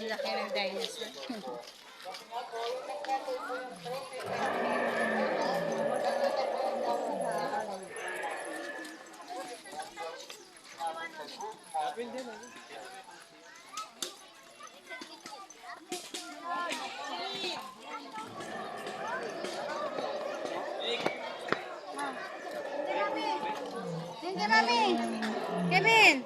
Laki ng dinosaur. Hindi, mami. Kevin.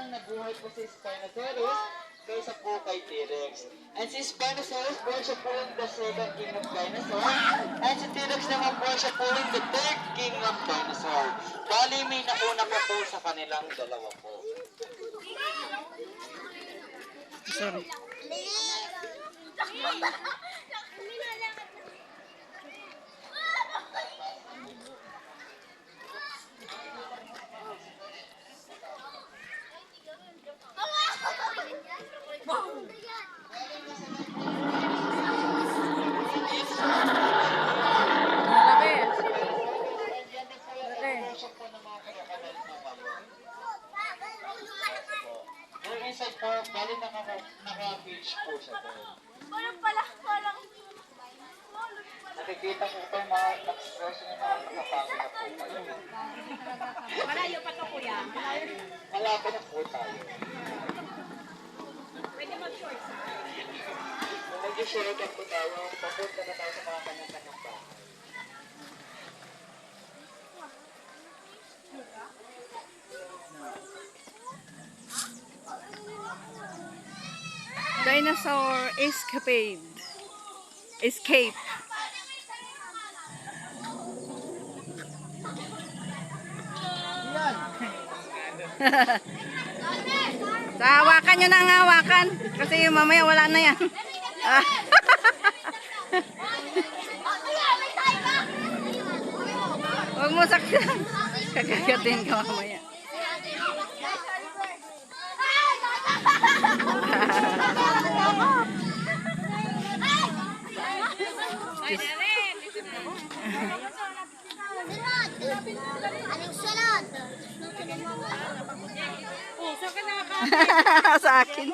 Nabuhay po si Spinosaurus kaysa po kay T-Rex. And si Spinosaurus po siya po yung the second king of dinosaurs. And si T-Rex naman po siya po yung the third king of dinosaurs. Bali may nauna pa po sa kanilang dalawa po. Sorry. Yung isa po, bali naka-beach po siya doon. Parang. Nakikita ko po yung mga expression ng mga nakapagod na po kayo. Malayo pa to, kuya. Malapit na po tayo. Pwede mag-short sa Kung mag-share po tayo, papunta na tayo sa mga kanyang-kanyang bahay. Dinosaur Escape. Sa hawakan nyo na ang hawakan. Kasi mamaya wala na yan. Huwag mo sakyan. Kagagatin ka mamaya. Sa akin.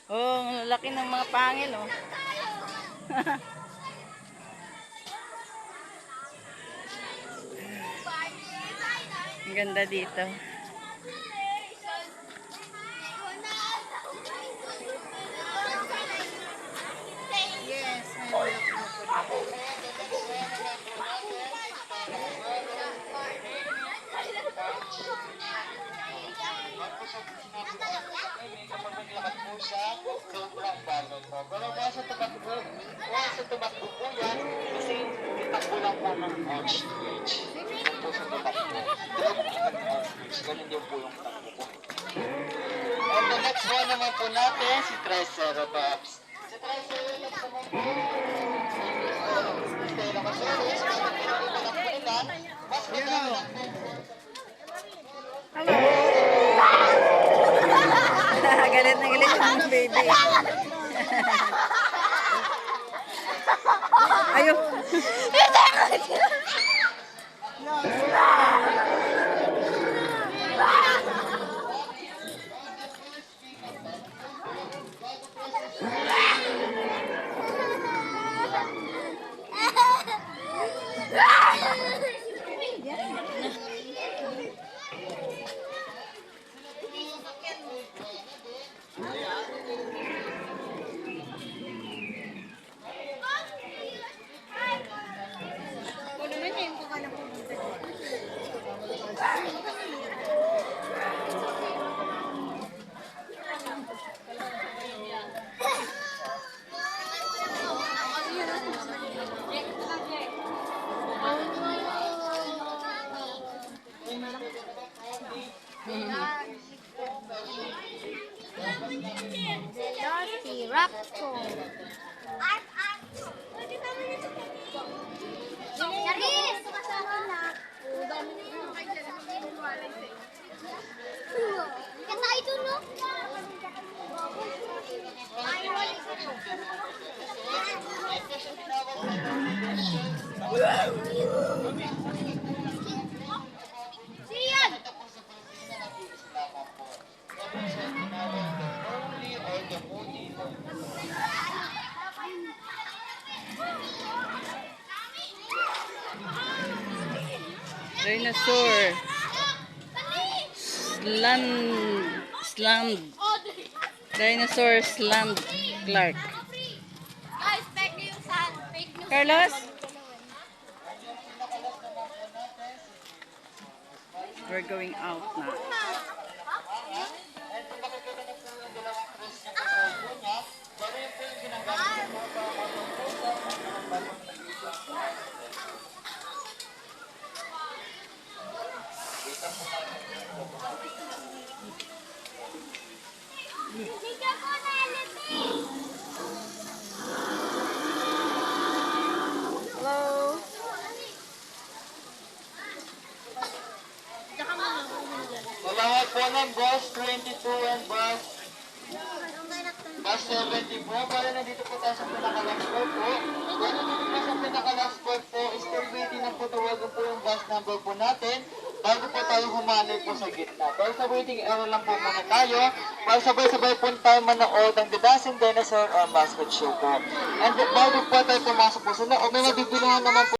Oh, ang laki ng mga pangil, oh. Ang ganda dito. Sobrang bago po. Pero nasa tumakbo po yan kasi itakbo lang po ng arch to edge. Ito po sa tumakbo. Ganun din po yung takbo po. And the next one naman po natin, si Triceratops. Si Triceratops naman po, Stegosaurus, kasi pinag-iba lang po nila, mas maganda lang po. Hello. Galit na galit yung baby. Ayun. Si Rapco. Charis! Kata itu no? Siyan! Dinosaur. Slammed. Dinosaur slammed Clark. Guys, fake news yan. Fake news. Carlos? We're going out na. Bigyan ko na elephant. Hello? Salamat po ng bus 22 and bus 70 po. Bali nandito po tayo sa pinaka-last floor po. Bali nandito po sa pinaka-last floor po. Still waiting na po tawagan po yung bus number po natin bago po tayo humanay po sa gitna. Pero sa waiting area lang po muna tayo para sabay-sabay po tayo manood ng The Dancing Dinosaur Mascot Show po. And bago po tayo pumasok po sila, o may mabibilangan naman po